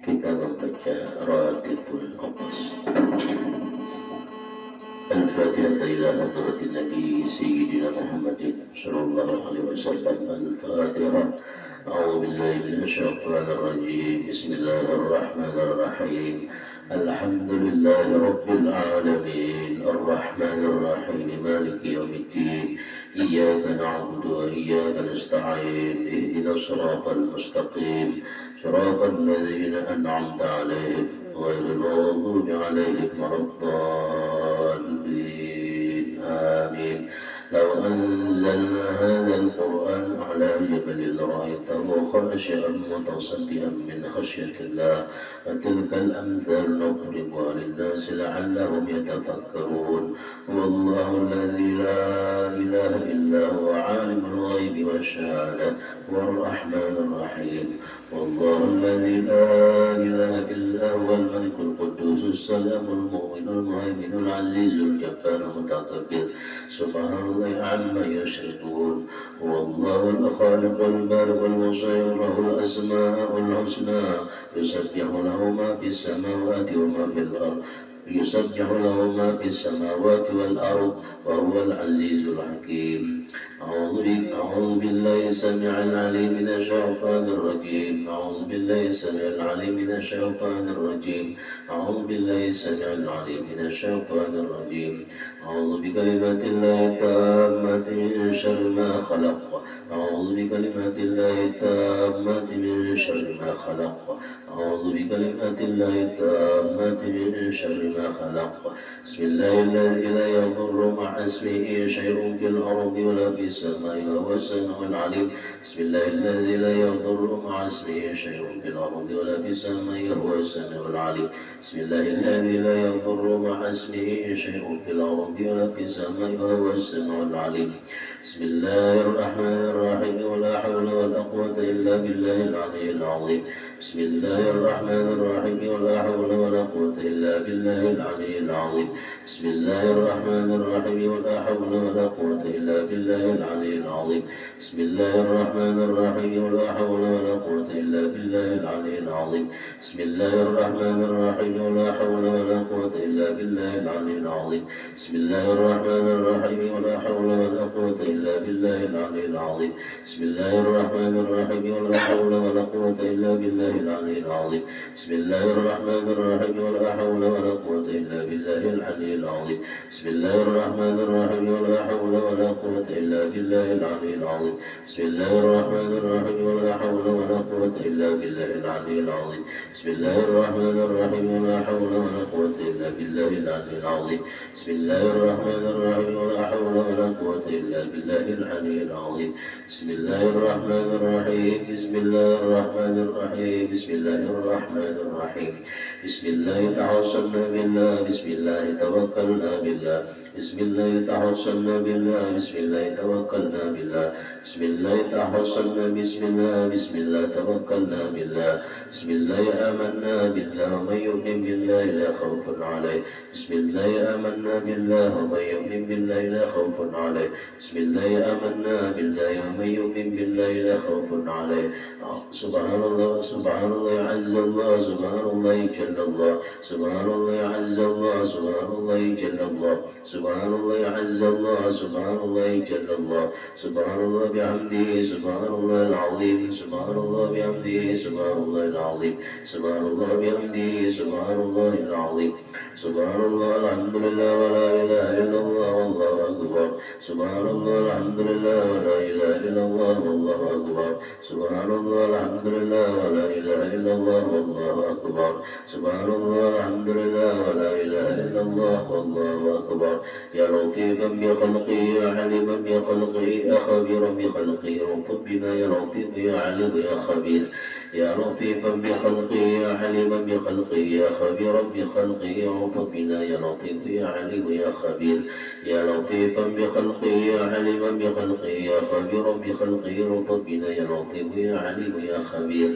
Kita membaca Ratibul Qafas. Al-Fatihah ila hadratin Nabi Sayyidina Muhammadin sallallahu alaihi wasallam. Al-Fatihah. A'udzu billahi minasy syaithanir rajim. Bismillahirrahmanirrahim. Alhamdulillahi rabbil alamin. Arrahmanir rahim. Maliki yaumiddin. Iyyaka na'budu wa iyyaka nasta'in. Ihdinas siratal mustaqim. Siratal ladzina an'amta 'alaihim ghairil maghdubi 'alaihim waladdallin. Amin. لو أنزلنا هذا القرآن على جبل لرأيته خاشعا متصدعا من خشية الله وتلك الأمثال نضربها للناس لعلهم يتفكرون والله الذي لا إله إلا هو عالم الغيب والشهادة هو الرحمن الرحيم والله الذي لا إله إلا هو الملك القدوس السلام المؤمن المهيمن العزيز الجبار المتكبر سبحان الله عما يشركون هو الله الخالق البارئ المصور له الأسماء الحسنى يسبح له ما في السماوات وما في الأرض يسبح له ما في السماوات والأرض وهو العزيز الحكيم أعوذ بالله السميع العليم من الشيطان الرجيم أعوذ بالله السميع العليم من الشيطان الرجيم أعوذ بالله السميع العليم من الشيطان الرجيم أعوذ بكلمات الله التامة من شر ما خلق أعوذ بكلمات الله التامة من شر ما خلق أعوذ بكلمات الله التامة من شر ما خلق بسم الله الذي لا يضر مع اسمه شيء في الأرض ولا في السماء وهو السميع العليم بسم الله الذي لا يضر مع اسمه شيء في الأرض ولا في السماء وهو السميع العليم بسم الله الذي لا يضر مع اسمه شيء في الأرض ولا في السماء وهو السميع العليم بسم الله الرحمن الرحيم ولا حول ولا قوة إلا بالله العلي العظيم بسم الله الرحمن الرحيم ولا حول ولا قوة إلا بالله العلي العظيم بسم الله الرحمن الرحيم ولا حول ولا قوة إلا بالله العلي العظيم بسم الله الرحمن الرحيم ولا حول ولا قوة إلا بالله العلي العظيم بسم الله الرحمن الرحيم ولا حول ولا قوة إلا بالله العلي العظيم بسم الله الرحمن الرحيم ولا حول ولا قوة إلا بالله العلي العظيم بسم الله الرحمن الرحيم ولا حول ولا قوة إلا بالله العلي العظيم بسم الله الرحمن الرحيم ولا حول ولا قوة إلا بالله العلي العظيم بسم الله الرحمن الرحيم ولا حول ولا قوة إلا بالله العلي العظيم بسم الله الرحمن الرحيم ولا حول ولا قوة إلا بالله العلي العظيم بسم الله الرحمن الرحيم ولا حول ولا قوة إلا بالله العلي العظيم بسم الله الرحمن الرحيم ولا حول ولا قوة إلا بالله العلي العظيم بسم الله الرحمن الرحيم بسم الله الرحمن الرحيم بسم الله الرحمن الرحيم بسم الله توصلنا بالله بسم الله توكلنا بالله بسم الله توصلنا بالله بسم الله توكلنا بالله بسم الله توصلنا بسم الله بسم الله توكلنا بالله بسم الله آمنا بالله ومن يؤمن بالله لا خوف عليه بسم الله آمنا بالله ومن يؤمن بالله لا خوف عليه بسم الله آمنا بالله ومن يؤمن بالله لا خوف عليه سبحان الله سبحان الله عز الله سبحان الله جل الله سبحان الله عز الله سبحان الله جل الله سبحان الله عز الله سبحان الله جل الله سبحان الله بحمده سبحان الله العظيم سبحان الله بحمده سبحان الله العظيم سبحان الله بحمده سبحان الله العظيم سبحان الله الحمد لله ولا إله إلا الله والله أكبر سبحان الله الحمد لله ولا إله إلا الله والله أكبر سبحان الله الحمد لله ولا إله إلا الله والله أكبر سبحان الله الحمد لله ولا إله إلا الله والله أكبر يا لطيفا بخلقه يا عليما بخلقه يا خبيرا بخلقه ارفق بنا يا لطيف يا عليم يا خبير يا لطيفا بخلقه يا عليما بخلقه يا خبيرا بخلقه ارفق بنا يا لطيف يا عليم يا خبير يا لطيفا بخلقه يا عليما بخلقه يا خبيرا بخلقه ارفق بنا يا لطيف يا عليم يا خبير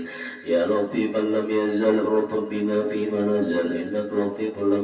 يا لطيفا لم يزل ارفق بنا فيما نزل إنك لطيف لم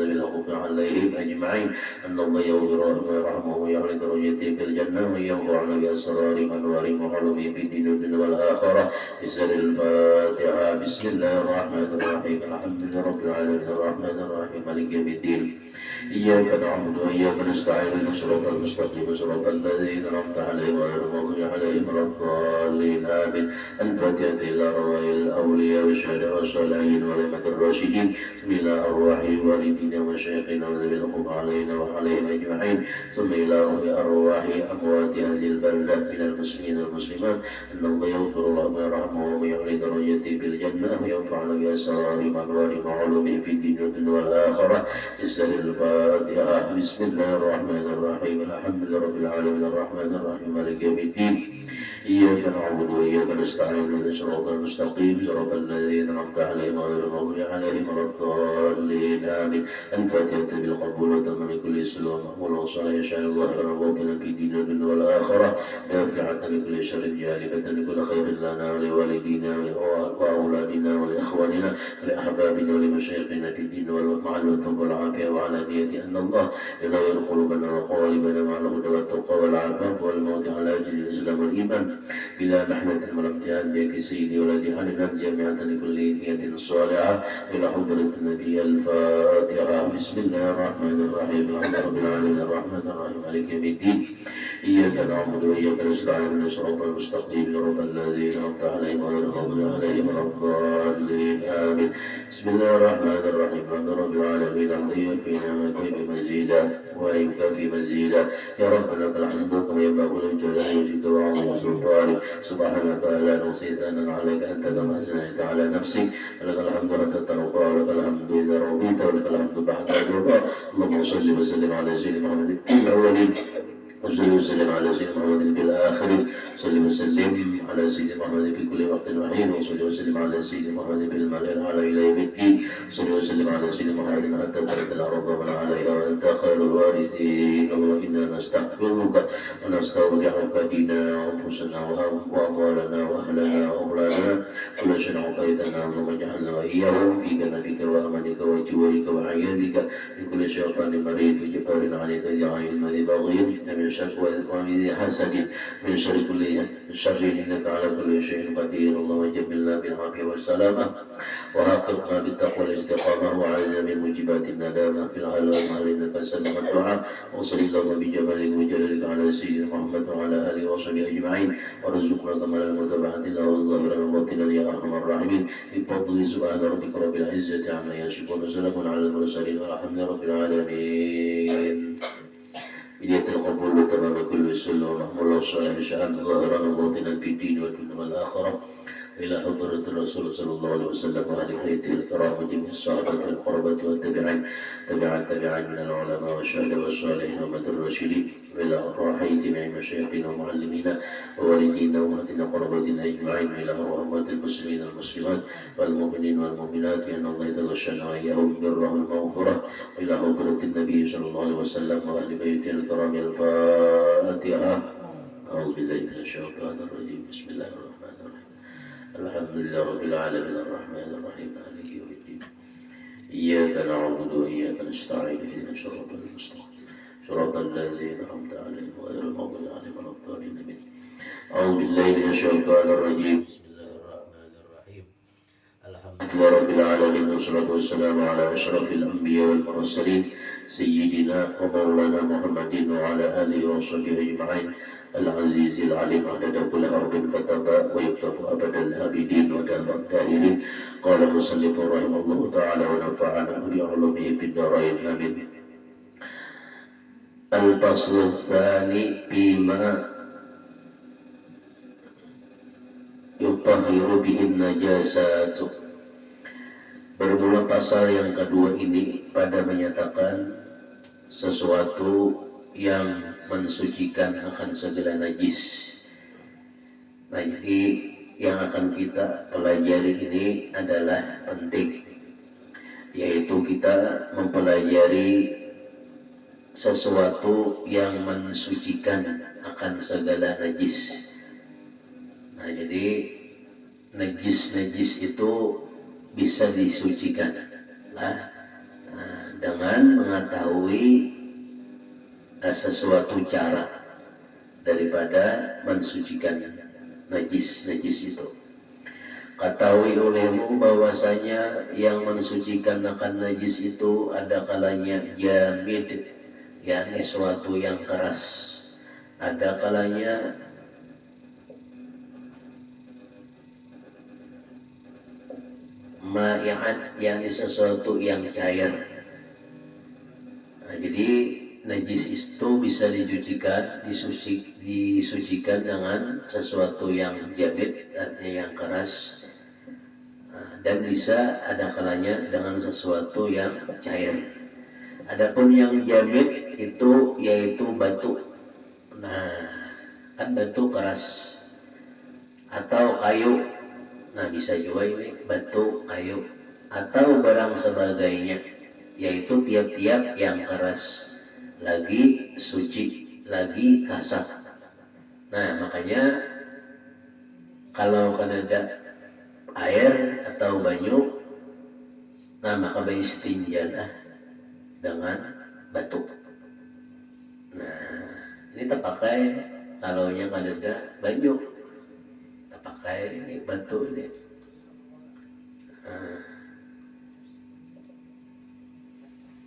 بالحقوق عليهم أجمعين أن الله يغفر ويرحمه ويعلي درجته في الجنة وينفعنا بأسرار أنوار وعلومه في الدين والدنيا والآخرة بسر الفاتحة بسم الله الرحمن الرحيم الحمد لله رب العالمين الرحمن الرحيم مالك يوم الدين إياك نعبد وإياك نستعين اهدنا الصراط المستقيم صراط الذين أنعمت عليهم غير المغضوب عليهم ولا الضالين آمين الفاتحة إلى أرواح الأولياء والشهداء والصالحين والأئمة الراشدين ثم إلى أرواح والدينا ومشايخنا وذوي الحقوق علينا وعليهم أجمعين ثم إلى أرواح أموات أهل البلدة من المسلمين والمسلمات أن الله يغفر لهم ويرحمهم ويعلي درجته في الجنة وينفعنا بأسرارهم وأنوارهم وعلومهم في الدين والدنيا والآخرة بسر الفاتحة بسم الله الرحمن الرحيم الحمد لله رب العالمين الرحمن الرحيم مالك يوم الدين إياك نعبد وإياك نستعين اهدنا الصراط المستقيم صراط الذين أنعمت عليهم غير المغضوب عليهم ولا الضالين آمين الفاتحة بالقبول وتم بكل سلوى مقبول وصالح يشاء ظاهرا وباطنا في دين الدنيا والآخرة نافعة بكل شر جالبة بكل خير لنا ولوالدينا وأولادنا ولإخواننا ولأحبابنا ولمشايخنا في الدين مع الوفاء والعافية وعلى نية أن الله ينور قلوبنا وقوالبنا مع الهدى والتقى والعفاف والموت على أجل الإسلام والإيمان بلا محنة ولا امتحان بك سيدي ولدي حننا جامعة لكل نية صالحة إلى حضرة النبي الفاتحة بسم الله الرحمن الرحيم الحمد لله رب العالمين الرحمن الرحيم مالك يوم الدين إياك نعبد وإياك نستعين اهدنا الصراط المستقيم صراط الذين أنعمت عليهم غير المغضوب عليهم ولا الضالين آمين بسم الله الرحمن الرحيم الحمد لله رب العالمين الحمد في نعمتك مزيدا ويكفي مزيدا يا ربنا لك الحمد كما ينبغي لجلال وجهك وعظيم سلطانك سبحانك لا نحصي ثناء عليك أنت كما أثنيت على نفسك لك الحمد حتى ترضى ولك الحمد إذا رضيت ولك الحمد بعد الرضا اللهم صل وسلم على سيدنا محمد في الأولين وصلي وسلم على سيدنا محمد في الآخرين صلي وسلم على سيدنا محمد في كل وقت وحين وصلي وسلم على سيدنا محمد في الملأ الأعلى إلى يوم الدين صلي وسلم على سيدنا محمد حتى ترث الأرض ومن عليها وأنت خير الوارثين وإنا نستغفرك ونستودعك ديننا وأنفسنا وأموالنا وأهلنا وأولادنا كل شيء أعطيتنا اللهم اجعلنا وإياهم في جنبك وأمنك وجوارك وعياذك من كل شيطان مريض وجبار عنيد ذي عين ذي بغيض من شر ومن حسد من شر كل شر إنك على كل شيء قدير اللهم جملنا بالعافية والسلامة وحققنا بالتقوى والاستقامة وعلينا من موجبات الندامة في الحال والمال إنك سلم الدعاء وصل اللهم بجمالك وجلالك على سيدنا محمد وعلى آله وصحبه أجمعين وارزقنا كمال المتابعة له ظاهرا وباطنا يا أرحم الراحمين بفضل سبحان ربك رب العزة عما يصفون وسلام على المرسلين والحمد لله رب العالمين بداية القبول وتمام كل سلم ومحمول وصالح شأن ظاهرا وباطنا في الدين والدنيا والآخرة إلى حضرة الرسول صلى الله عليه وسلم وأهل بيته الكرام وجميع الصحابة القربة والتابعين تبعا من العلماء والشهداء والصالحين ومن الراشدين إلى أرواح جميع مشايخنا ومعلمينا ووالدينا وأهلنا قربتنا أجمعين إلى أموات المسلمين والمسلمات والمؤمنين والمؤمنات أن الله يتغشنا وإياهم بالبر والمغفرة إلى حضرة النبي صلى الله عليه وسلم وأهل بيته الكرام الفاتحة أعوذ بالله من الشيطان الرجيم بسم الله الرحمن الرحيم الحمد لله رب العالمين الرحمن الرحيم مالك يوم الدين إياك نعبد وإياك نستعين اهدنا الصراط المستقيم صراط الذين أنعمت عليهم غير المغضوب عليهم ولا الضالين أعوذ بالله من الشيطان الرجيم بسم الله الرحمن الرحيم الحمد لله رب العالمين والصلاة والسلام على أشرف الأنبياء والمرسلين سيدنا ومولانا محمد وعلى آله وصحبه أجمعين العزيز العليم عدد كل حرف كتب ويكتب أبدا الآبدين ودام الداهرين قال المصنف رحمه الله تعالى ونفعنا بعلومه في الدارين آمين. الفصل الثاني فيما yutahhiru bihin najasat. Bermula pasal yang kedua ini pada menyatakan sesuatu yang mensucikan akan segala najis. Nah, jadi yang akan kita pelajari ini adalah penting, yaitu kita mempelajari sesuatu yang mensucikan akan segala najis. Nah, jadi najis-najis itu bisa disucikan. Nah, dengan mengetahui sesuatu cara daripada mensucikan najis itu. Ketahui olehmu bahwasanya yang mensucikan akan najis itu ada kalanya jamid, yakni suatu yang keras, ada kalanya ma'i'at, yakni sesuatu yang cair. Nah, jadi najis itu bisa disucikan dengan sesuatu yang jamid, artinya yang keras, dan bisa ada kalanya dengan sesuatu yang cair. Adapun yang jamid itu yaitu batu. Nah, kan batu keras atau kayu. Nah, bisa juga ini batu, kayu atau barang sebagainya, yaitu tiap-tiap yang keras, lagi suci, lagi kasar. Nah, makanya kalau kan ada air atau banyu, nah maka beristinjalah dengan batu. Nah, ini terpakai kalau yang ada banyu, terpakai ini batu ini. Nah,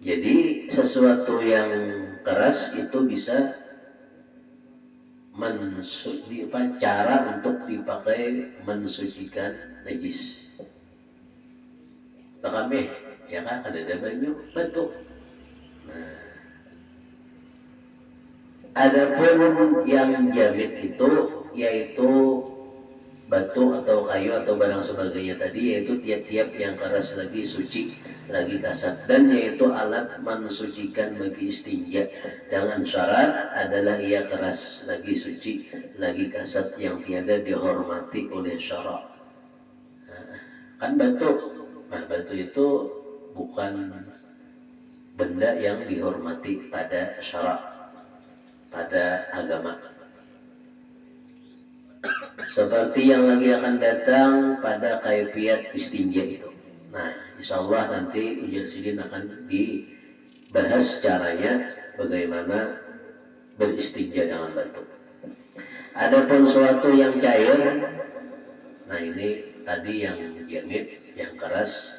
jadi sesuatu yang keras itu bisa cara untuk dipakai mensucikan najis. Kami ya kan ada banyu, batu. Nah, adapun yang jamid itu yaitu batu atau kayu atau barang sebagainya tadi, yaitu tiap-tiap yang keras lagi suci, lagi kasat, dan yaitu alat mensucikan bagi istinja dengan syarat adalah ia keras, lagi suci, lagi kasat, yang tiada dihormati oleh syarak. Kan batu, nah batu itu bukan benda yang dihormati pada syarak, pada agama. Seperti yang lagi akan datang pada kaifiat istinja itu. Nah, insya Allah nanti ujian sidin akan dibahas caranya bagaimana beristinja dengan batu. Adapun suatu yang cair, nah ini tadi yang jamid, yang keras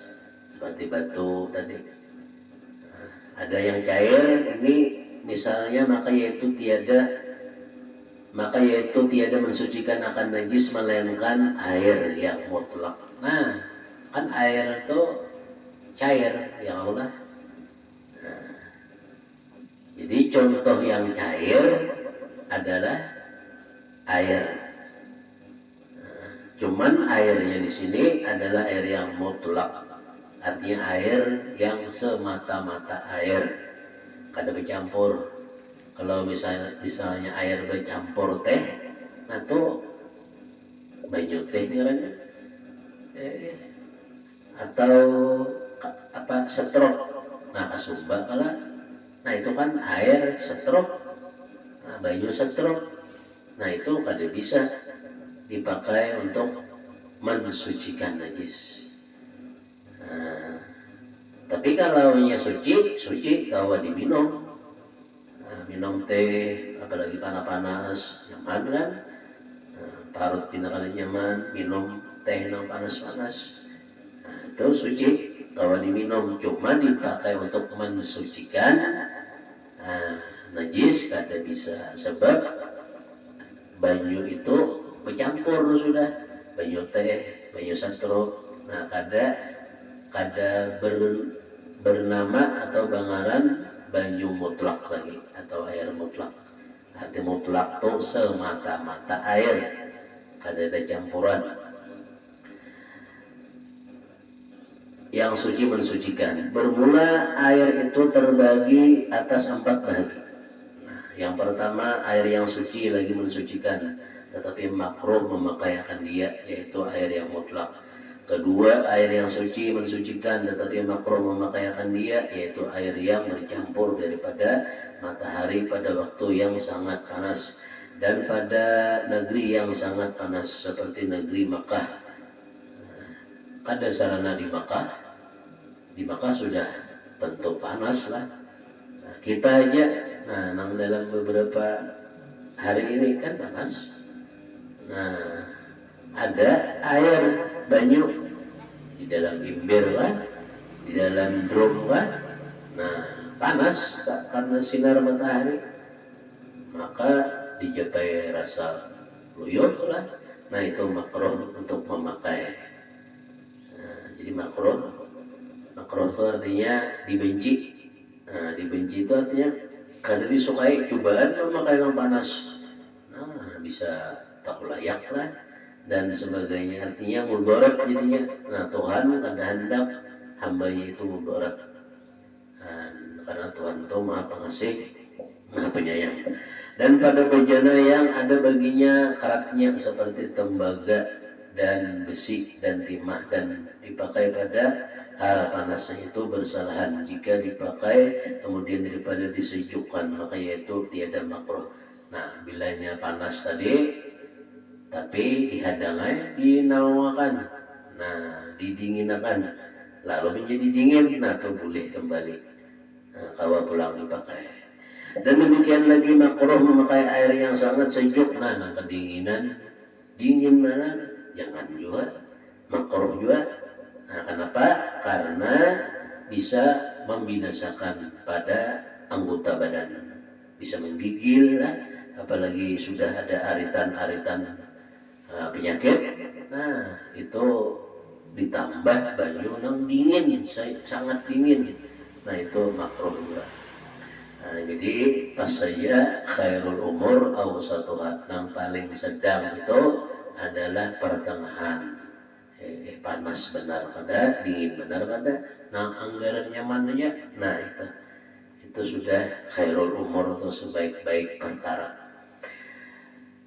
seperti batu tadi. Nah, ada yang cair, ini misalnya maka yaitu tiada mensucikan akan najis melainkan air yang mutlak. Nah, kan air itu cair, ya Allah. Nah, jadi contoh yang cair adalah air. Nah, cuman airnya di sini adalah air yang mutlak, artinya air yang semata-mata air, kada bercampur. Kalau misalnya air bercampur teh, nah tuh banyu teh miranya, atau apa setruk, nah kasumba kala, nah itu kan air setruk, nah banyu setruk, nah itu kada bisa dipakai untuk mensucikan najis. Nah, tapi kalau nya suci kawa diminum. Minum teh, apalagi panas-panas, nyaman kan? Parut pinakala nyaman, minum teh yang panas-panas. Nah, itu suci, kalau diminum, cuma dipakai untuk mensucikan najis, kada bisa, sebab banyu itu bercampur sudah, banyu teh, banyu santruk. Nah, kada bernama atau bangaran banyu mutlak lagi atau air mutlak. Arti mutlak itu semata-mata air, kada ada campuran. Yang suci mensucikan. Bermula air itu terbagi atas 4 bahagi. Nah, yang pertama air yang suci lagi mensucikan, tetapi makruh memakaikan dia, yaitu air yang mutlak. Kedua, air yang suci mensucikan tetapi makruh memakaikan dia, yaitu air yang bercampur daripada matahari pada waktu yang sangat panas dan pada negeri yang sangat panas seperti negeri Makkah. Kada sarana di Makkah sudah tentu panas lah. Nah, kita aja, nang dalam beberapa hari ini kan panas. Nah, ada air banyu di dalam imbir lah, di dalam drum lah. Nah, panas karena sinar matahari, maka dijapai rasa luyur lah. Nah, itu makruh untuk memakai. Nah, jadi makruh itu artinya dibenci. Nah, dibenci itu artinya kada disukai, cobaan memakai yang panas. Nah, bisa tak layak lah dan sebagainya, artinya mudarat jadinya. Nah, Tuhan kada hendak hambanya itu mudarat. Nah, karena Tuhan itu maha pengasih, maha penyayang. Dan pada bejana yang ada baginya karatnya seperti tembaga dan besi dan timah, dan dipakai pada hal panasnya itu bersalahan. Jika dipakai kemudian daripada disejukkan, maka yaitu tiada makruh. Nah, bilanya panas tadi tapi dihadangnya dinawakan, nah didinginakan lalu menjadi dingin, nah itu boleh kembali, nah, kalau pulang dipakai. Dan demikian lagi makruh memakai air yang sangat sejuk. Nah, kedinginan dingin mana jangan juga, makruh juga. Nah, kenapa? Karena bisa membinasakan pada anggota badan, bisa menggigil lah, apalagi sudah ada aritan-aritan penyakit. Nah, itu ditambah banyu yang dingin, sangat dingin. Nah, itu makruh juga. Nah, jadi pas saja khairul umur awsatuha, yang paling sedang itu adalah pertengahan. Panas benar kada, dingin benar kada, nah anggaran nyaman aja. Nah, itu sudah khairul umur, itu sebaik-baik perkara.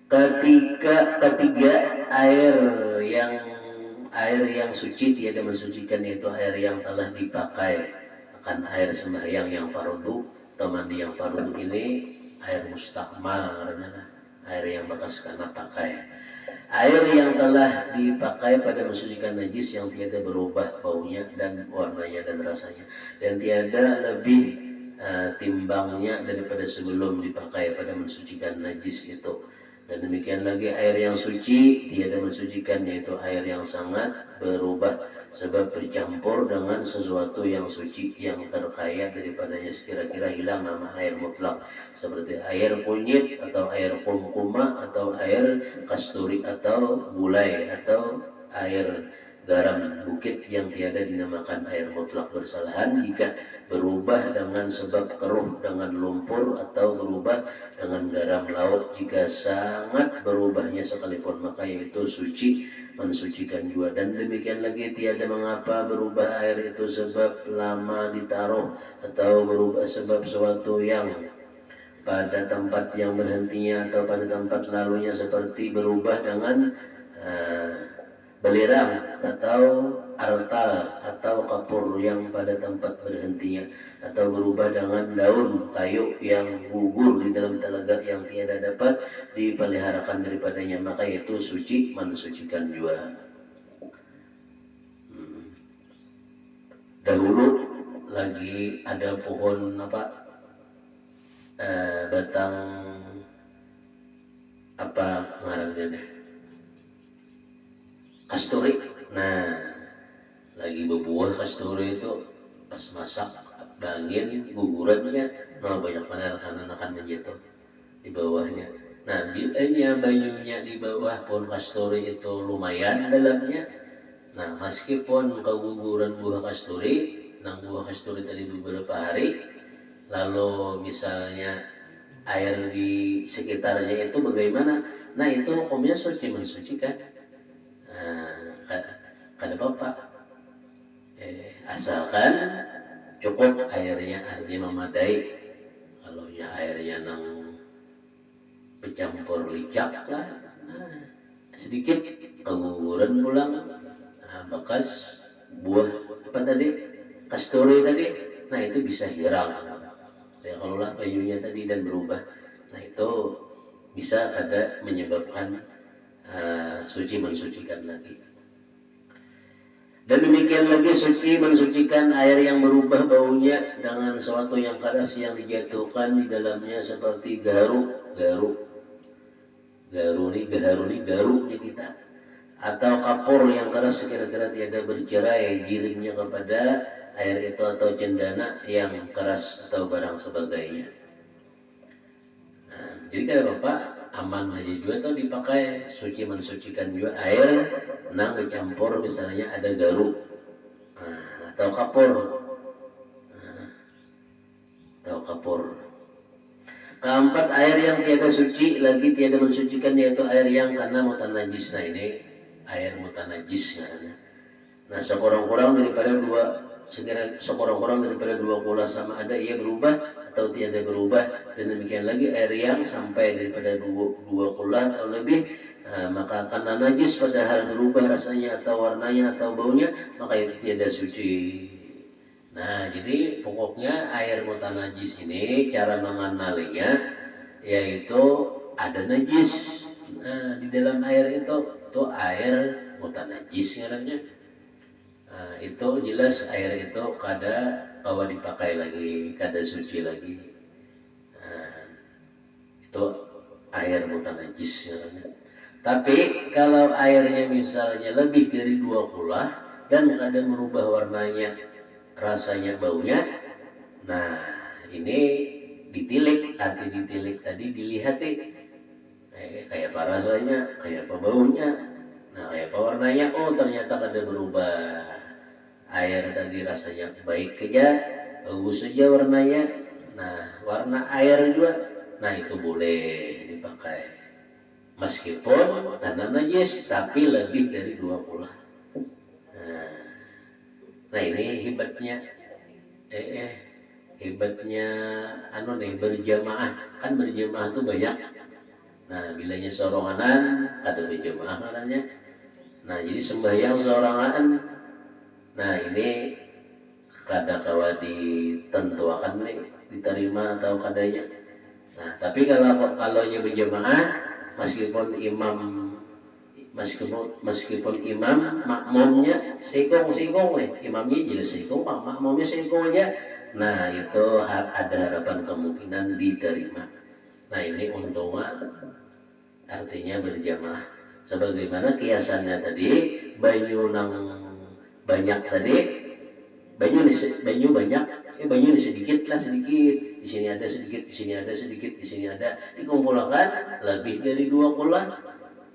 Ketiga, air yang suci tiada mensucikan, yaitu air yang telah dipakai. Akan air sembahyang yang fardu atau mandi yang fardu ini air mustakmal, air yang bekas karena pakai. Air yang telah dipakai pada mensucikan najis yang tiada berubah baunya dan warnanya dan rasanya, dan tiada lebih timbangnya daripada sebelum dipakai pada mensucikan najis itu. Dan demikian lagi air yang suci tiada mensucikan, yaitu air yang sangat berubah sebab bercampur dengan sesuatu yang suci yang terkaya daripadanya sekira-kira hilang nama air mutlak, seperti air kunyit atau air kumkuma atau air kasturi atau gulai atau air garam bukit yang tiada dinamakan air mutlak. Bersalahan jika berubah dengan sebab keruh dengan lumpur atau berubah dengan garam laut. Jika sangat berubahnya sekalipun, maka yaitu suci, mensucikan juga. Dan demikian lagi tiada mengapa berubah air itu sebab lama ditaruh atau berubah sebab suatu yang pada tempat yang berhentinya atau pada tempat lalunya, seperti berubah dengan belerang atau artal atau kapur yang pada tempat berhentinya, atau berubah dengan daun kayu yang gugur di dalam telaga yang tiada dapat dipeliharakan daripadanya, maka itu suci, mensucikan juga. Dahulu lagi ada pohon batang ngarannya deh, kasturi. Nah, lagi berbuah kasturi itu pas masak bangin gugurannya, nah banyak mana anak-anak jatuh di bawahnya. Nah, bilanya banyunya di bawah pohon kasturi itu lumayan dalamnya. Nah, meskipun keguguran buah kasturi, nang buah kasturi tadi beberapa hari, lalu misalnya air di sekitarnya itu bagaimana? Nah, itu hukumnya suci, mensucikan. Kada apa-apa, asalkan cukup airnya, artinya memadai. Kalau ya airnya nang bercampur licak lah, sedikit keguguran pulang, bekas buah kasturi tadi, nah itu bisa hilang ya kalau lah banyunya tadi dan berubah. Nah, itu bisa kada menyebabkan suci, mensucikan lagi. Dan demikian lagi suci mensucikan air yang berubah baunya dengan sesuatu yang keras yang dijatuhkan di dalamnya seperti garu garuknya kita, atau kapur yang keras kira-kira tiada bercerai giringnya kepada air itu, atau cendana yang keras atau barang sebagainya. Nah, jadi kalau Bapak aman aja juga tuh dipakai suci mensucikan juga air nang dicampur misalnya ada garu, atau kapur, Keempat, air yang tiada suci lagi tiada mensucikan, yaitu air yang karena mutanajis. Nah ini air mutanajis nah sekurang-kurang daripada dua kula sama ada ia berubah atau tiada berubah, dan demikian lagi air yang sampai daripada dua kula atau lebih, maka karena najis padahal berubah rasanya atau warnanya atau baunya, maka itu tiada suci. Nah, jadi pokoknya air mutanajis ini cara mengenalinya yaitu ada najis. Nah, di dalam air itu air mutanajis ngarannya. Nah, itu jelas air itu kada kawa dipakai lagi, kada suci lagi. Nah, itu air mutanajis ngarannya. Tapi kalau airnya misalnya lebih dari 2 kula dan kada merubah warnanya, rasanya, baunya, nah ini ditilik, arti ditilik tadi dilihat kayak apa rasanya, kayak apa baunya, nah kayak apa warnanya, oh ternyata kada berubah. Air tadi rasanya baik aja, bagus saja warnanya, nah warna air juga, nah itu boleh dipakai meskipun tanah najis tapi lebih dari 2 kula. Nah ini hebatnya berjamaah, kan berjamaah itu banyak. Nah bilanya soronganan ada berjamaah namanya. Nah jadi sembahyang sorangan, nah ini kada kawa ditentuakan nih diterima atau kadanya. Nah tapi kalau berjamaah, meskipun imam makmumnya sikong imamnya jadi sikong, makmumnya sikong aja, nah itu ada harapan kemungkinan diterima. Nah ini untungnya artinya berjamaah, sebagaimana kiasannya tadi banyu nang banyak tadi, banyu banyak, banyu sedikit, di sini ada sedikit, di sini ada sedikit, di sini ada, dikumpulkan lebih dari 2 kula.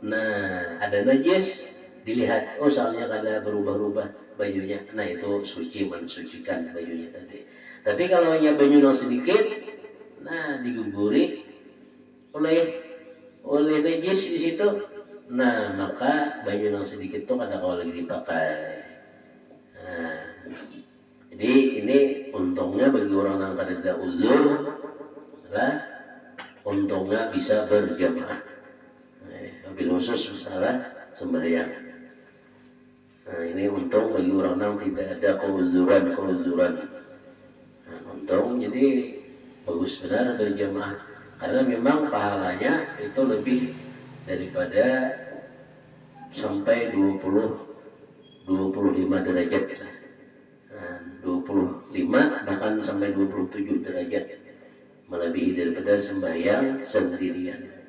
Nah ada najis, dilihat, oh soalnya kada berubah-ubah bajunya, nah itu suci mensucikan bajunya tadi. Tapi kalau hanya baju yang sedikit, nah diguguri oleh najis di situ, nah maka baju yang sedikit itu kada kalau lagi dipakai. Nah, jadi ini untungnya bagi orang yang kada ada uzur lah, untungnya bisa berjamaah. Wabil khusus masalah sembahyang. Nah ini untung bagi orang yang tidak ada keuzuran. Nah, untung, jadi bagus benar berjamaah, karena memang pahalanya itu lebih daripada sampai 25 derajat. Nah, 25 bahkan sampai 27 derajat, melebihi daripada sembahyang sendirian.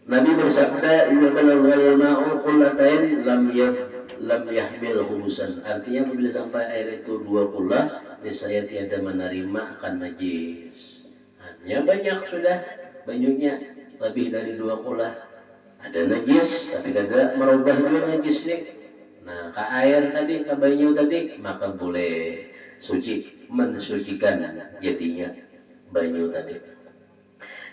Nabi bersabda, "Idza balagha al-ma'u qullatain lam yahmil khubusan." Artinya apabila sampai air itu 2 kula, niscaya tiada menerima akan najis. Hanya banyak sudah banyunya lebih dari 2 kula. Ada najis tapi kada merubah juga najis nih. Nah, ke air tadi, ke banyu tadi, maka boleh suci mensucikan jadinya banyu tadi.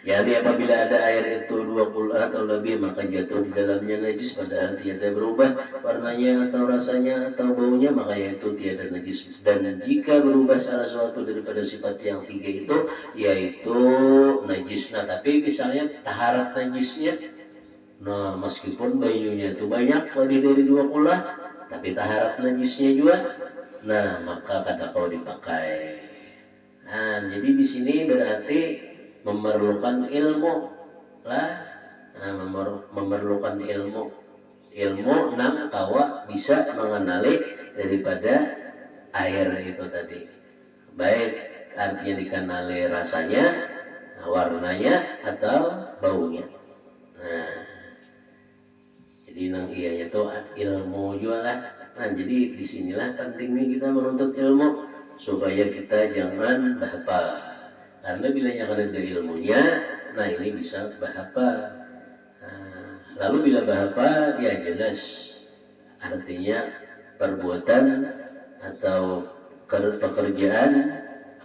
Jadi apabila ada air itu 2 kula atau lebih, maka jatuh di dalamnya najis padahal tiada berubah warnanya atau rasanya atau baunya, maka yaitu tiada najis. Dan jika berubah salah suatu daripada sifat yang 3 itu, yaitu najis. Nah tapi misalnya taharat najisnya, nah meskipun banyunya itu banyak lebih dari 2 kula, tapi taharat najisnya juga, nah maka kada kau dipakai. Nah jadi di sini berarti memerlukan ilmu lah, memerlukan ilmu ilmu nang kawa bisa mengenali daripada air itu tadi, baik artinya dikenali rasanya, warnanya atau baunya. Nah, jadi nang iya itu ilmu juga lah. Nah, jadi disinilah pentingnya kita menuntut ilmu supaya kita jangan bahapal. Karena bila yang ada ilmunya, nah ini bisa bahapal. Nah, lalu bila bahapal, ya jelas artinya perbuatan atau pekerjaan,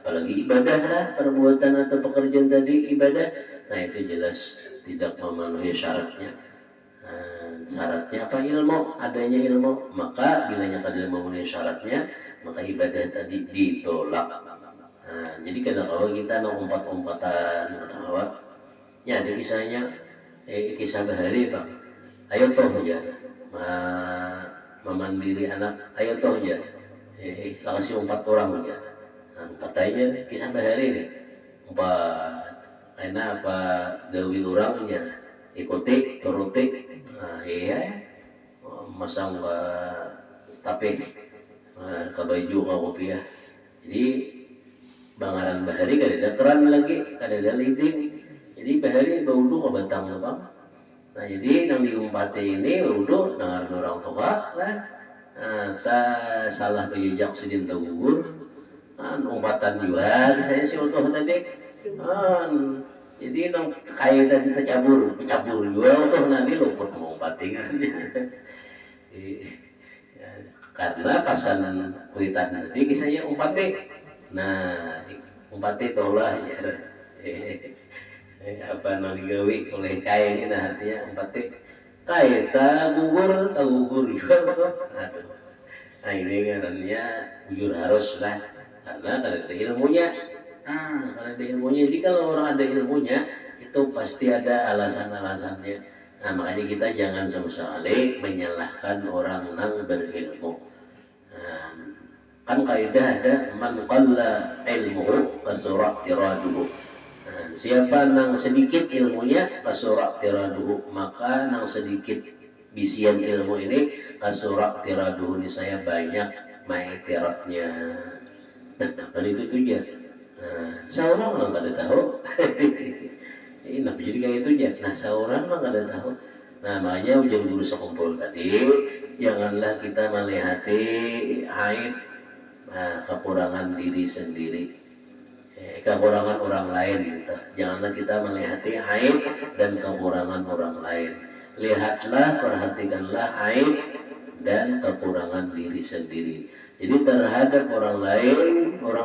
apalagi ibadah lah, perbuatan atau pekerjaan tadi ibadah, nah itu jelas tidak memenuhi syaratnya. Syaratnya apa? Ilmu, adanya ilmu. Maka bilanya kadang memenuhi syaratnya, maka ibadah tadi ditolak. Jadi kadang-kadang kita umpat-umpatan, kadang-kadang ya ada kisahnya, kisah bahari bang. Ayo toh ya, memandiri anak, ayo toh ya, kasih umpat orang ya. Katanya kisah bahari nih, umpat, karena apa gawi orangnya, ikuti, turuti. Nah, iya, masang tapi ke baju ke kopiah. Jadi bangaran bahari kada keran lagi, kada ada leading. Jadi bahari baudu ke batang bang. Nah jadi nang diumpati ini baudu dengar orang tua lah. Ta salah bejejak sidin gugur. Umpatan juga saya si utuh tadi. Jadi nang kaya tadi tercabur juga utuh nanti luput mengumpatingan. Karena pasan kuitan tadi kisahnya umpati. Nah umpati tolah ya. Apa nang digawi oleh kaya ini, nah artinya umpati kaya tak gugur juga tuh. Nah ini karena jujur harus lah, karena ada ilmunya. Kalau ada ilmunya, jadi kalau orang ada ilmunya itu pasti ada alasan-alasannya. Nah makanya kita jangan sekali menyalahkan orang nang berilmu. Kan kaidah ada man qalla ilmuhu kasura tiraduhu. Siapa nang sedikit ilmunya kasura tiraduhu, maka nang sedikit bisian ilmu ini kasura tiraduhu, ini saya banyak maitiratnya. Dan itu tujuan. Seorang orang kada tahu. Ini nah jadi kayak itu aja. Nah seorang orang kada tahu. Nah makanya ujian guru sekumpul tadi, janganlah kita melihati aib, kekurangan diri sendiri, kekurangan orang lain gitu. Janganlah kita melihati aib dan kekurangan orang lain. Lihatlah, perhatikanlah aib dan kekurangan diri sendiri. Jadi terhadap orang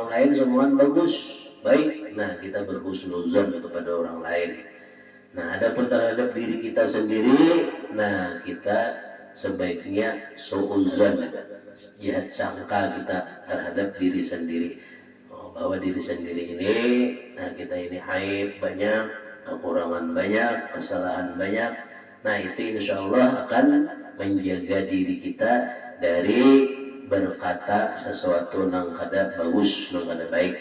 lain semua bagus, baik. Nah kita berhusnuzon kepada orang lain. Nah adapun terhadap diri kita sendiri, nah kita sebaiknya suuzon, jahat sangka kita terhadap diri sendiri. Bahwa diri sendiri ini, nah kita ini aib banyak, kekurangan banyak, kesalahan banyak. Nah itu insya Allah akan menjaga diri kita dari berkata sesuatu nang kada bagus, nang kada baik.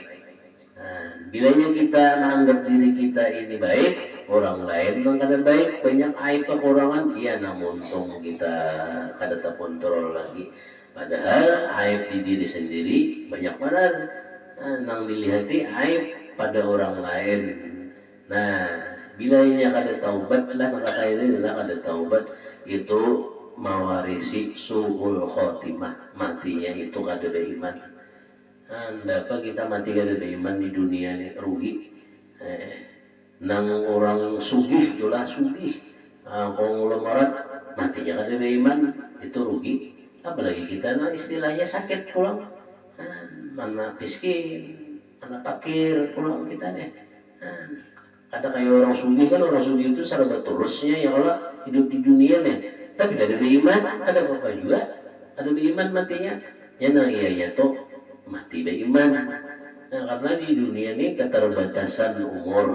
Nah, bilanya kita menganggap diri kita ini baik, orang lain nang kada baik, banyak aib kekurangan, iya namun kita kada terkontrol lagi. Padahal aib di diri sendiri banyak banget. Nang dilihati aib pada orang lain. Nah, bilanya kada taubat lah, maka ini adalah kada taubat itu mewarisi su'ul khotimah, matinya itu kada ada iman. Dapat kita mati kada ada iman di dunia ini rugi. Nang orang sugih itulah sugih, konglomeraat matinya kada ada iman itu rugi. Apalagi kita nah istilahnya sakit pulang, mana miskin, mana fakir pulang kita deh. Ada kayak orang sugih, kan orang sugih itu serba tulusnya ya Allah hidup di dunia nih. Tapi ada beriman, ada apa juga, ada beriman matinya. Ya nah iya tuh mati beriman. Nah karena di dunia ini keterbatasan umur,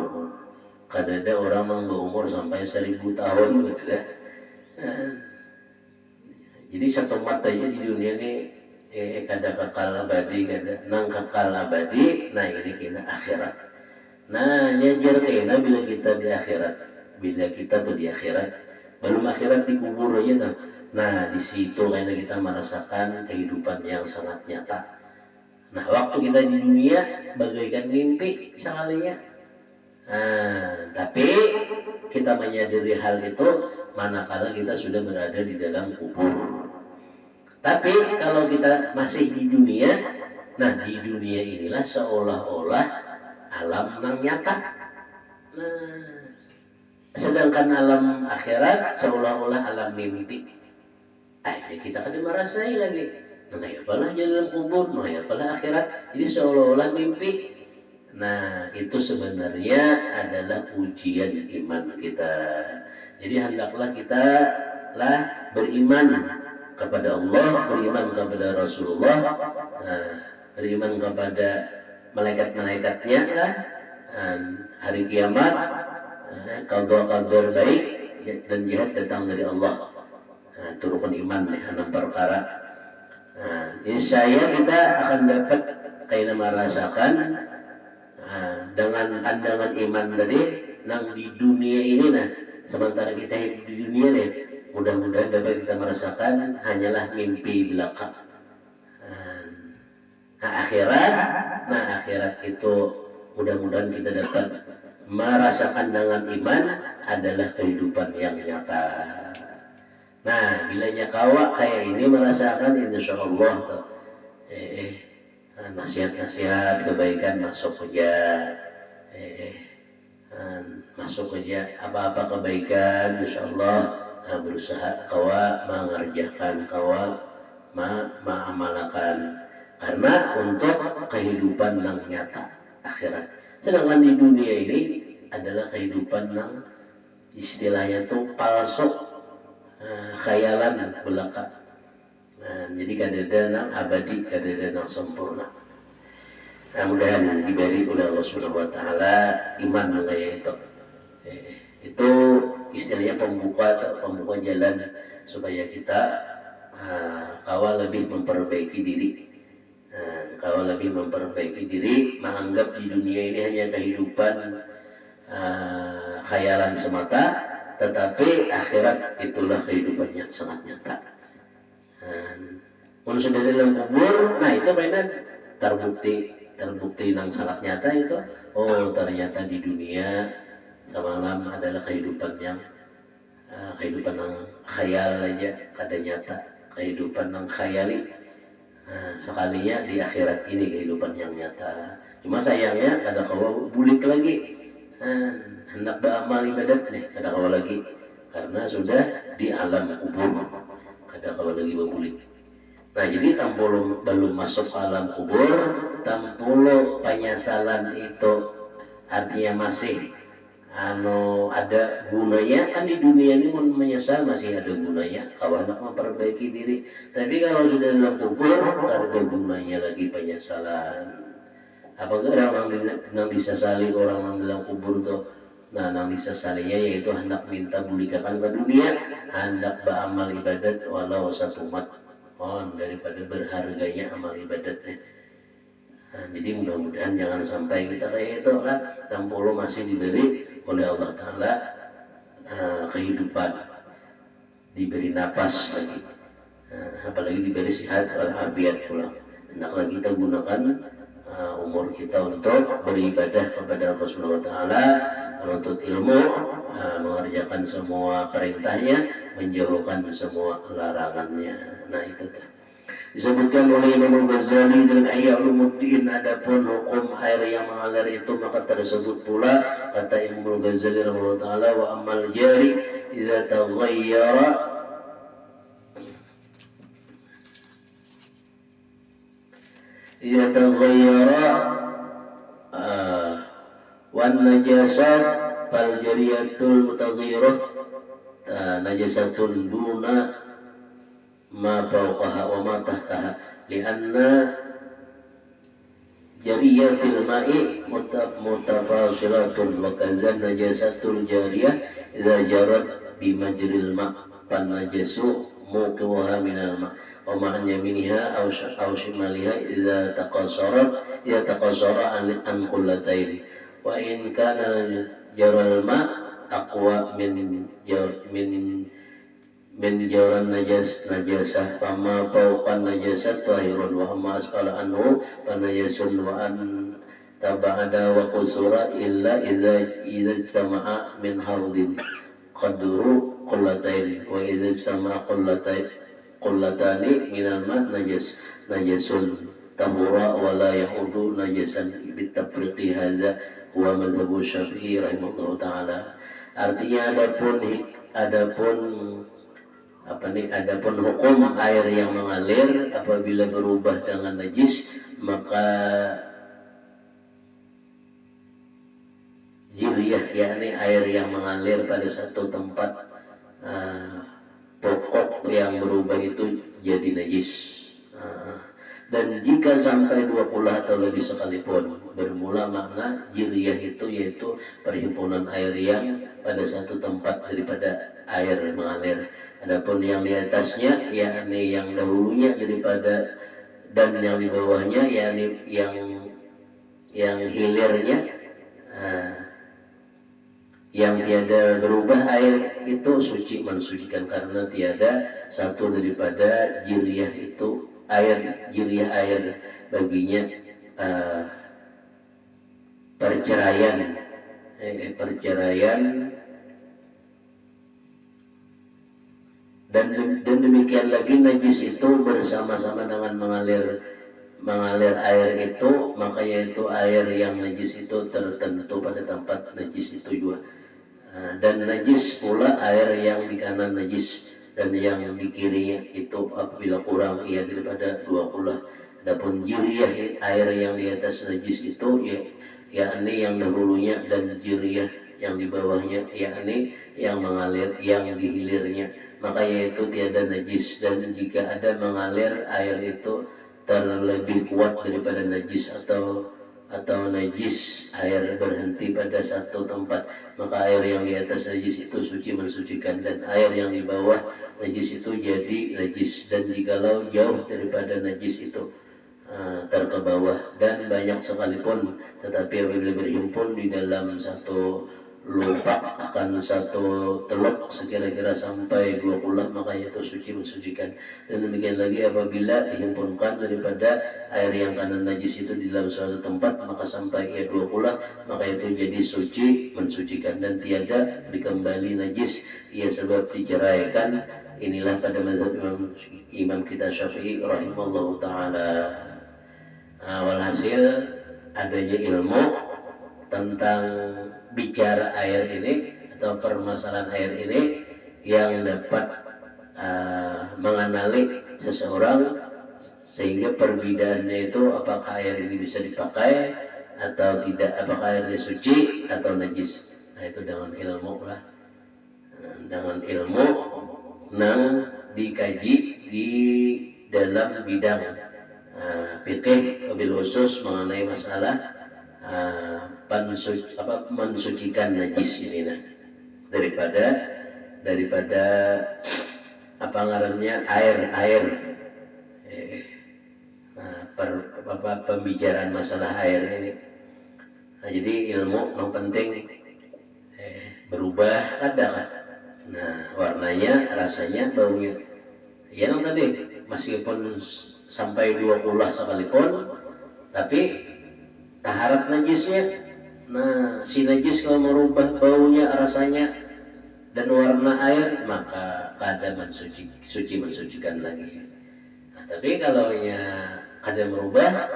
kadang ada orang yang berumur sampai 1000 tahun, gitu. Jadi satu matanya di dunia ini kada kekal abadi, kada nang kekal abadi. Nah ini kena akhirat. Nah nyajar kena bila kita di akhirat, bila kita tuh di akhirat. Belum akhirat di kubur aja tuh. Nah, di situ karena kita merasakan kehidupan yang sangat nyata. Nah, waktu kita di dunia bagaikan mimpi sekalinya. Nah, tapi kita menyadari hal itu manakala kita sudah berada di dalam kubur. Tapi kalau kita masih di dunia, nah di dunia inilah seolah-olah alam yang nyata. Nah, sedangkan alam akhirat seolah-olah alam mimpi. Akhirnya kita kan merasai lagi. Nah, kayak apalah di dalam kubur, nah kayak apalah akhirat. Jadi seolah-olah mimpi. Nah, itu sebenarnya adalah ujian iman kita. Jadi hendaklah kita beriman kepada Allah, beriman kepada Rasulullah, beriman kepada malaikat-malaikatnya hari kiamat, kabar baik dan jihad datang dari Allah. Turunkan iman nih, 6 perkara. Insya kita akan dapat kayak merasakan dengan pandangan iman tadi nang di dunia ini. Nah, sementara kita hidup di dunia nih, mudah-mudahan dapat kita merasakan hanyalah mimpi belaka. Akhirat itu mudah-mudahan kita dapat merasakan dengan iman adalah kehidupan yang nyata. Nah, bilanya kawa kayak ini merasakan insya Allah tuh nasihat-nasihat kebaikan masuk aja, masuk aja apa-apa kebaikan insya Allah berusaha kawa mengerjakan, kawa mengamalkan karena untuk kehidupan yang nyata akhirat. Sedangkan di dunia ini adalah kehidupan yang istilahnya tuh palsu, khayalan belaka. Jadi kadang-kadang abadi, kadang-kadang sempurna. Nah, mudah-mudahan diberi oleh Allah Subhanahu wa taala iman kayak itu. Itu istilahnya pembuka jalan supaya kita kawal lebih memperbaiki diri. Kawal lebih memperbaiki diri, menganggap di dunia ini hanya kehidupan khayalan semata, tetapi akhirat itulah kehidupan yang sangat nyata. Kalau sudah dalam kubur, nah itu mainan terbukti yang sangat nyata itu. Oh, ternyata di dunia semalam adalah kehidupan yang khayal aja, kada nyata, kehidupan yang khayali. Sekalinya di akhirat ini kehidupan yang nyata. Cuma sayangnya kada kawa bulik lagi. Hendak beramal ibadat nih kada kawa lagi karena sudah di alam kubur. Kada kawa lagi berbulik. Nah, jadi tampolo belum masuk ke alam kubur, tampolo penyesalan itu artinya masih ada gunanya. Kan di dunia ini pun menyesal masih ada gunanya, kawan nak memperbaiki diri. Tapi kalau sudah dalam kubur, tak ada gunanya lagi penyesalan. Apakah orang yang disesali orang yang dalam kubur tuh? Nah, yang disesalinya yaitu hendak minta bulikakan ke dunia, hendak beramal ibadat walau satu mat daripada berharganya amal ibadatnya. Jadi mudah-mudahan jangan sampai kita kayak itu kan, tampolo masih diberi oleh Allah Ta'ala kehidupan, diberi napas lagi, apalagi diberi sehat walafiat pula. Hendaklah kita gunakan umur kita untuk beribadah kepada Allah Subhanahu wa taala, menuntut ilmu, mengerjakan semua perintahnya, menjauhkan semua larangannya. Nah, itu disebutkan oleh Imam Ghazali dalam Ihya Ulumuddin, adapun hukum air yang mengalir itu maka tersebut pula kata Imam Ghazali rahimahullah taala, wa amal jari idza taghayyara wan najasat fal jariyatul mutaghayyirah najasatun duna ma fawqaha wa ma tahtaha lianna jariyatil ma'i mutafasilatun wa kadzan najasatul jariyah idza jarat bi majril ma' fan najasu muqiwaha minal ma' wa ma'an yaminiha aw shimaliha idza taqasara an qullatain wa in kana jaral ma' aqwa min min jawran najasah fama fawqan najasat tahirun wa amma asqala anhu panajasun wa an taba'ada wa qusura illa idza ijtama'a min hardin qadru qullatain wa idza ijtama'a qullatani minal ma najasun tahura wa la yahudu najasan bitafriqi hadza huwa madhhabu Syafi'i rahimahullahu taala. Artinya adapun hukum air yang mengalir apabila berubah dengan najis, maka jiriyah yakni air yang mengalir pada satu tempat pokok yang berubah itu jadi najis. Dan jika sampai 20 atau lebih sekalipun, bermula makna jiriyah itu yaitu perhimpunan air yang pada satu tempat daripada air mengalir. Adapun yang di atasnya yakni yang dahulunya daripada dan yang di bawahnya yakni yang hilirnya yang tiada berubah air itu suci mensucikan, karena tiada satu daripada jiriyah itu jiriyah air baginya perceraian dan demikian lagi najis itu bersama-sama dengan mengalir air itu, maka yaitu air yang najis itu tertentu pada tempat najis itu juga. Dan najis pula air yang di kanan najis dan yang di kirinya itu apabila kurang ia daripada 20. Adapun jiriyah air yang di atas najis itu yakni yang dahulunya dan jiriyah yang di bawahnya yakni yang mengalir yang di hilirnya, maka yaitu tiada najis. Dan jika ada mengalir air itu terlebih kuat daripada najis atau najis air berhenti pada satu tempat, maka air yang di atas najis itu suci mensucikan dan air yang di bawah najis itu jadi najis. Dan jikalau jauh daripada najis itu terkebawah dan banyak sekalipun, tetapi apabila berhimpun di dalam satu lupa akan satu teluk sekira-kira sampai 20, maka itu suci mensucikan. Dan demikian lagi apabila dihimpunkan daripada air yang kanan najis itu di dalam suatu tempat, maka sampai ia 20, maka itu jadi suci mensucikan dan tiada dikembali najis ia sebab diceraikan. Inilah pada mazhab Imam kita Syafi'i rahimallahu taala. Walhasil adanya ilmu tentang bicara air ini atau permasalahan air ini yang dapat mengenali seseorang sehingga perbedaannya itu apakah air ini bisa dipakai atau tidak, apakah air ini suci atau najis. Nah itu dengan ilmu lah, dengan ilmu yang dikaji di dalam bidang fikih wabil khusus mengenai masalah mensucikan najis ini daripada apa ngarannya air pembicaraan masalah air ini. Nah, jadi ilmu yang penting berubah ada kan. Nah warnanya, rasanya, baunya. Ya yang tadi meskipun sampai 20 sekalipun, tapi taharat najisnya. Nah si najis kalau merubah baunya, rasanya, dan warna air, maka keadaan suci mensucikan lagi. Nah, tapi kalau kada merubah,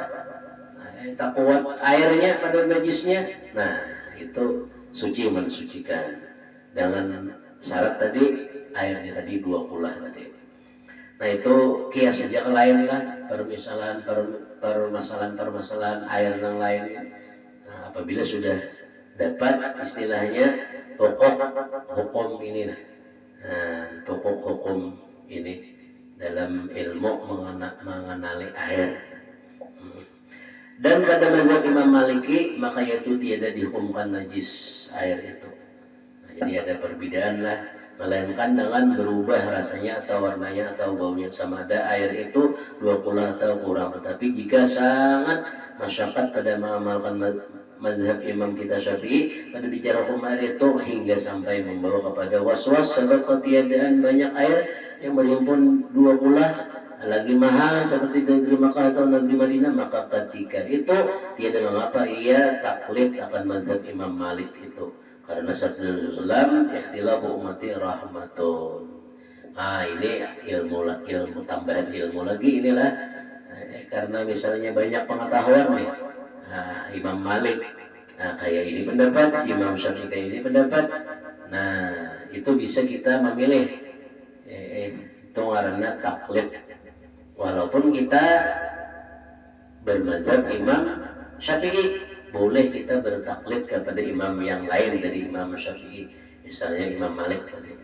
tak kuat airnya pada najisnya, nah itu suci mensucikan dengan syarat tadi airnya tadi 20 tadi. Nah itu kias saja ke lain lah, permasalahan air yang lain. Nah, apabila sudah dapat istilahnya pokok hukum ini, pokok hukum ini dalam ilmu mengenali air. Dan pada mazhab Imam Maliki maka yaitu tiada dihukumkan najis air itu. Nah, jadi ada perbedaan lah, melainkan dengan berubah rasanya atau warnanya atau baunya, sama ada air itu 20 atau kurang. Tetapi jika sangat masyarakat pada mengamalkan mazhab Imam kita Syafi'i pada bicara kemarin itu hingga sampai membawa kepada was-was sebab ketiadaan banyak air yang berhimpun dua pula lagi mahal seperti negeri Makkah atau negeri Madinah, maka ketika itu tiada mengapa ia taklid akan mazhab Imam Malik itu karena sabda Rasulullah ikhtilafu ummati rahmatun. Ini ilmu tambahan ilmu lagi inilah karena misalnya banyak pengetahuan nih. Imam Malik kayak ini pendapat, Imam Syafi'i kayak ini pendapat. Nah itu bisa kita memilih itu karena taklid walaupun kita bermazhab Imam Syafi'i boleh kita bertaklid kepada imam yang lain dari Imam Syafi'i misalnya Imam Malik tadi.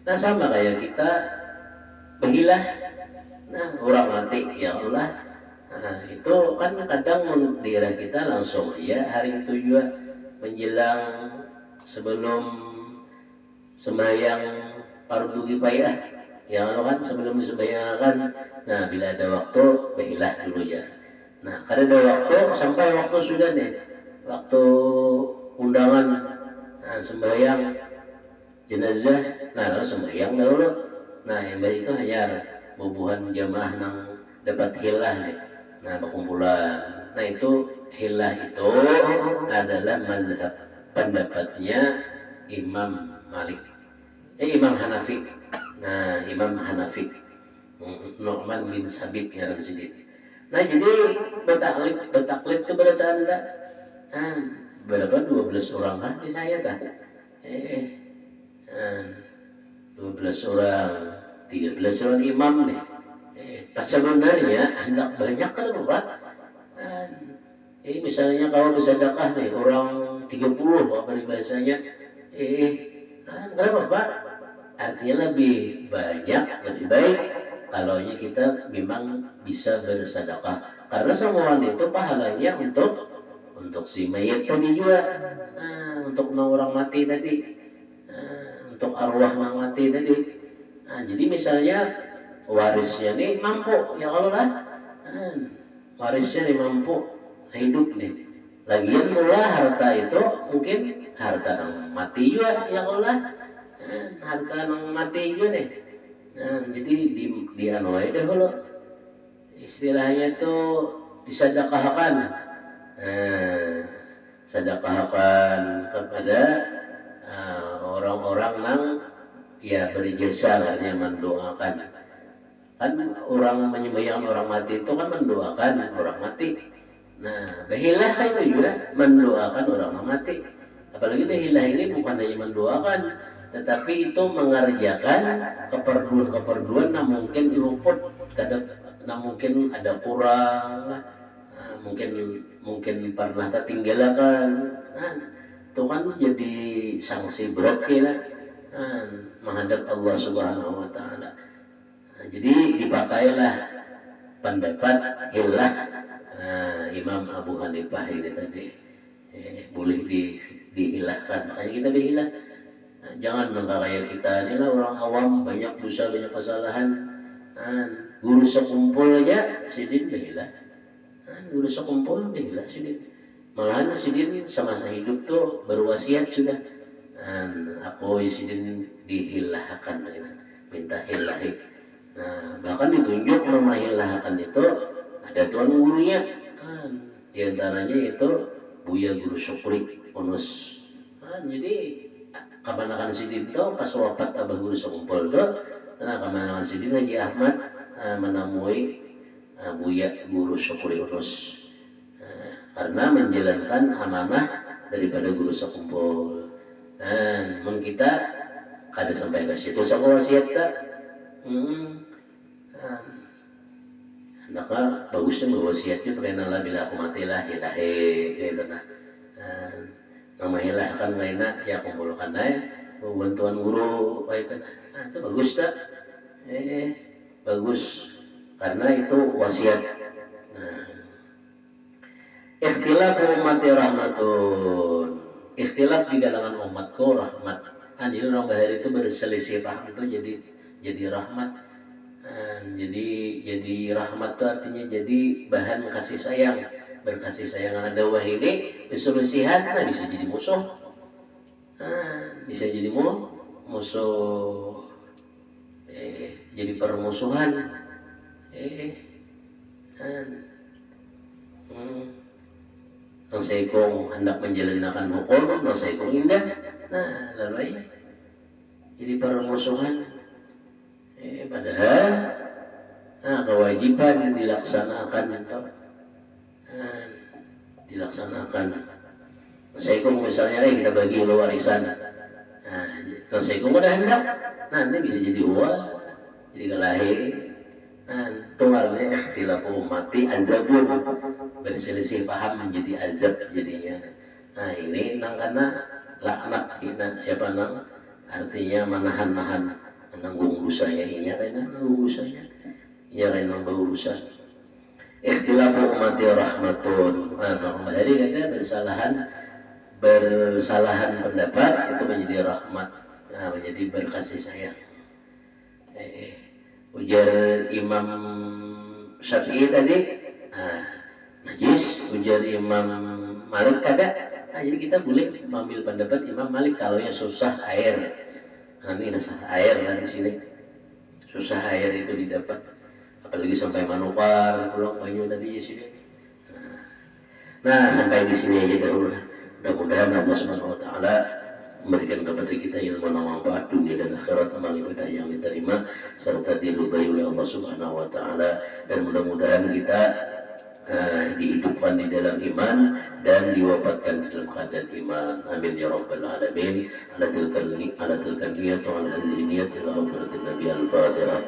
Nah sama kayak kita begilah orang mati ya Allah. Itu kan kadang daerah kita langsung ya hari itu juga menjelang sebelum sembahyang fardu kifayah yang kan sebelum disembahyangkan. Nah bila ada waktu begilah dulu ya. Nah karena ada waktu sampai waktu sudah nih waktu undangan sembahyang jenazah, nah lalu sembahyang dahulu. Nah yang baik itu hanya bubuhan jamaah yang dapat hilah nih. Nah perkumpulan. Nah itu hilah itu adalah mazhab pendapatnya Imam Malik. Imam Hanafi. Nah Imam Hanafi. Nu'man bin Sabit ngaran sini. Nah jadi betaklid kepada Anda. Berapa 12 orang kan di saya kan? 12 orang, 13 orang imam nih. Pas sebenarnya hendak banyak kan Bapak. Misalnya kalau bersedekah nih orang 30 apa nih bahasanya. Kenapa Pak? Artinya lebih banyak, lebih baik kalau kita memang bisa bersedekah. Karena semua itu pahalanya untuk si mayat tadi juga, untuk orang mati tadi, untuk arwah yang mati tadi. Jadi misalnya warisnya nih mampu ya Allah warisnya nih mampu hidup nih. Lagian mula harta itu mungkin harta yang mati juga ya Allah, harta yang mati juga nih. Jadi di anuai dahulu istilahnya itu disedekahkan. Sedekahkan kepada orang-orang yang ya berjasa artinya mendoakan. Kan orang menyembahyang orang mati itu kan mendoakan orang mati. Nah behilah itu juga mendoakan orang mati. Apalagi behilah ini bukan hanya mendoakan, tetapi itu mengerjakan keperluan yang mungkin luput, yang mungkin ada kurang, mungkin pernah tertinggalkan. Itu kan jadi sanksi berat ya menghadap Allah Subhanahu wa taala. Jadi dipakailah pendapat hilah Imam Abu Hanifah ini tadi. Boleh dihilahkan, makanya kita dihilah. Jangan kayak kita ini lah orang awam banyak dosa banyak kesalahan. Guru sekumpul aja sidin dihilah. Guru sekumpul dihilah sidin. Malahan sidin semasa hidup tuh berwasiat sudah. Aku sidin dihilahkan minta hilahi. Nah, bahkan ditunjuk nama hilahkan itu ada tuan gurunya. Di antaranya itu Buya Guru Syukri Unus. Jadi kamanakan sidin itu pas wafat Abah Guru Sekumpul itu, kamanakan sidin Haji Ahmad menemui Buya Guru Syukri Unus karena menjalankan amanah daripada Guru Sekumpul. Mungkin kita kada sampai ke situ sama wasiat tak. Maka bagusnya berwasiatnya terkenal bila aku matilah ilahi gitu nah. Nama hilahkan lainnya ya kumpulkan bantuan guru itu. Itu bagus tak? Bagus karena itu wasiat. Ikhtilaf ummati rahmatun. Ikhtilaf di kalangan umatku rahmat. Jadi orang bahari itu berselisih paham itu jadi rahmat. Jadi rahmat itu artinya jadi bahan kasih sayang. berkasih sayang anak dakwah ini berselisihan, nah bisa jadi musuh, bisa jadi musuh, jadi permusuhan, Nasaikong hendak menjalankan hukum, nasaikong indah, nah lalu jadi permusuhan. Padahal kewajiban dilaksanakan itu, dilaksanakan. Nasaikong misalnya kita bagi lo warisan, nasaikong udah hendak, nanti bisa jadi uang, jadi kelahir. Tunggalnya ikhtilafu ummati azabun, berselisih paham menjadi azab jadinya. Nah ini karena laknat kita siapa nang artinya menahan-nahan menanggung dosanya ini karena menanggung dosanya ya karena berurusan. Ikhtilafu ummati rahmatun. Jadi kata bersalahan pendapat itu menjadi rahmat, menjadi berkasih sayang. Ujar Imam Syafi'i tadi, najis. Ujar Imam Malik kada. Jadi kita boleh mengambil pendapat Imam Malik kalau yang susah air. Ini susah air lah di sini. Susah air itu didapat. Apalagi sampai Manukar, Pulau Banyu tadi di sini. Nah sampai di sini aja dahulu. Mudah-mudahan Allah Subhanahu Wa Taala memberikan kepada kita ilmu yang manfaat dunia dan akhirat, amal ibadah yang diterima serta diridhai oleh Allah Subhanahu Wa Taala, dan mudah-mudahan kita dihidupkan di dalam iman dan diwafatkan di dalam keadaan iman. Amin ya rabbal alamin. Ala tilkan niyat wa ala hadhihi niyat ila hadratin nabi al-fatihah.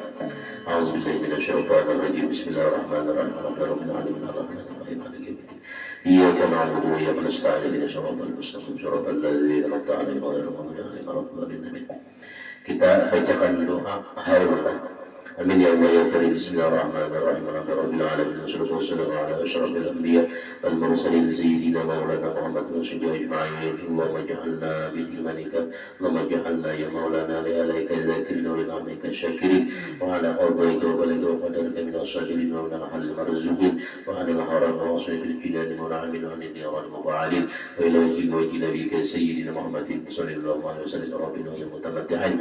A'udzu billahi minasyaitonir rajim. Bismillahirrahmanirrahim. Rabbil alamin arrahmanir rahim maliki yaumiddin. إياك نعبد وإياك نستعين اهدنا الصراط المستقيم صراط الذين أنعمت عليهم غير المغضوب عليهم ولا الضالين. Kita bacakan doa haulullah. Amin ya Allah ya Karim. Bismillahirrahmanirrahim. Alhamdulillahirabbil alamin. Wassalatu wassalamu ala asyrafil anbiya wal mursalin sayyidina maulana Muhammad wa sahbihi ajma'in. Allahumma ij'alna bil imanika, Allahumma ij'alna ya maulana li alaika dzakirin wa li ni'matika syakirin wa ala qadaika wa balika wa qadarika min as-sabirin wa min al-halil marzuqin wa anil haram wa wasfil jinan wa na'min wa anil niran muba'alin wa ila wajhi nabiyika sayyidina Muhammadin sallallahu alaihi wasallam rabbina wa mutamatti'in.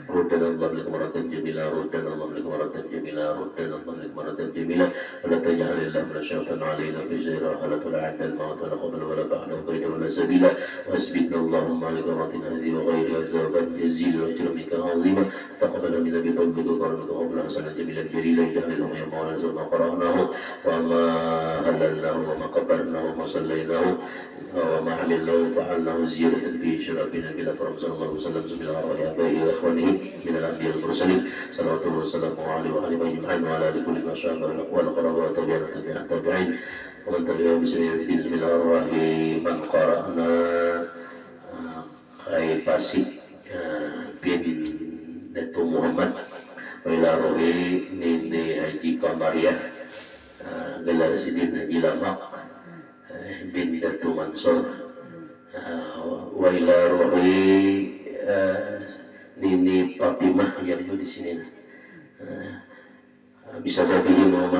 Ruddana Allah lakum maratan jamila, ruddana Allah مرة جميلة، ردنا ضمنك مرة جميلة، ولا تجعل الله من الشيطان علينا في زير حالة ولا عند الموت ولا قبل ولا بعد وبين ولا سبيلا، واثبتنا اللهم على قراتنا هذه وغيرها زوجا جزيلا واجر منك عظيما، تقبل منا بفضلك وكرمك وقبل حسنا جميلا جليلا، اجعل لهم يا مولانا ما قرأناه وما هللناه وما قبرناه وما صليناه وما عملناه وفعلناه زيادة في شرفنا بلا فرم صلى الله عليه وسلم بلا أرواح آبائه وإخوانه من الأنبياء والمرسلين صلوات الله وسلامه عليه وعلى أجمعين وعلى آل كل ما شاء والقرابة والتابعين ومن تبعهم بسبيل الدين من الأرواح من قرأنا Khai Pasik bin Dato Muhammad Wila Rohi Nini Haji Kamariah Gelar Sidin Haji Lamak bin Dato Mansur Wila Rohi Nini Fatimah yang di sini. Bisa babihim wa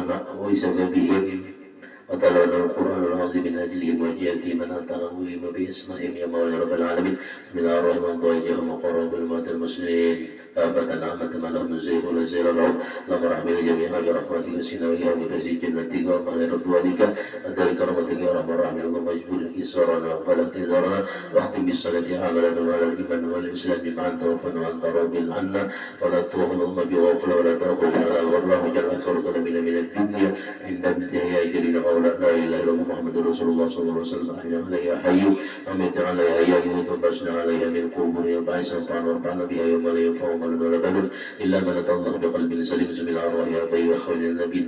bisa babihim وتلونا القرآن العظيم من أجلهم وجهتي من أنتظروا باسمهم يا مولى رب العالمين من أرواح من ضيجهم وقرب الموت المسلمين آفة نعمة ما لهم زيغ ولا زيغ لهم اللهم رحمنا جميعا برحمتك سينا وإياهم بفزي جنتك ومعنى رضوانك أدار كرمتك يا رب الراحمين اللهم اجبر إسرارنا وقبل انتظارنا واختم بالصلاة عملنا وعلى الإيمان والإسلام معا توفنا وأنت راض عنا ولا توهن اللهم بغفلة ولا تأخذنا على الغرة وجعل آخرتنا من الدنيا عند انتهاء أجلنا لا إله إلا الله محمد رسول الله صلى الله عليه وسلم أحينا عليها حي وميت عليها أيام وتبشنا عليها من قبور يبعث وطعن ورفعنا بها يوم لا ينفع مال ولا بنون إلا من أتى الله بقلب سليم من الأرواح أبي وأخوان النبي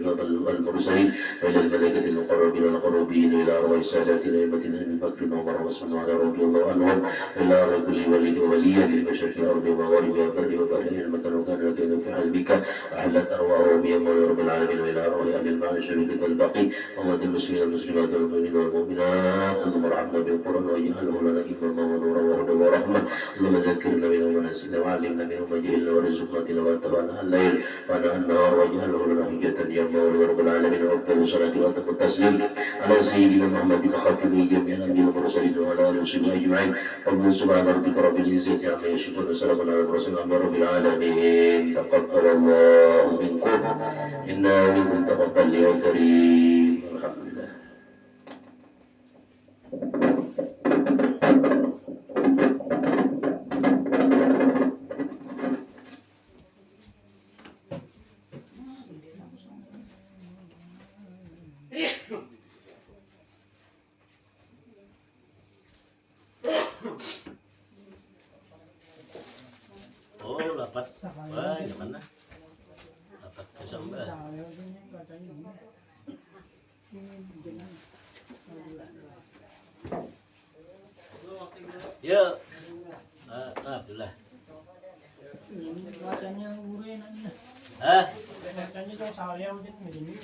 والمرسلين وإلى الملائكة المقربين القربين إلى أرواح ساداتنا أئمتنا من بكر وعمر وعثمان وعلى رضي الله عنهم إلى أرواح كل ولي ووليا للمشرق الأرض ومغاربها بر وبحر المكان وكان لكن في حلبك وحلت أرواحهم يا مولى رب العالمين وإلى أرواح أهل المعنى شريك الباقي المسلمين والمسلمات والمؤمنين والمؤمنات اللهم ارحمنا بالقرآن واجعله لنا إماما ونورا وهدى ورحمة Muhammad. Allahumma dzakirna minhu ma nasina wa 'allimna minhu ma jahilna warzuqna tilawatahu al-lail wa an-nahar waj'alhu lana hujjatan ya mawla ya rabbal alamin wa afdalu salati wa atammu taslim ala sayyidina Muhammadin khatimi jami'il anbiya'i wal mursalin wa ala alihi wa sahbihi ajma'in. Wa subhana rabbika rabbil izzati amma yasifun wa salamun ala al-mursalin rabbil alamin. Taqabbalallahu minkum inna minkum taqabbal ya karim. Alhamdulillah. Oh, dapat. Wah, gimana? Dapat kesambar. Yuk. Abdullah. Macamnya urin aja. Hah? Macamnya kalau saya udah begini,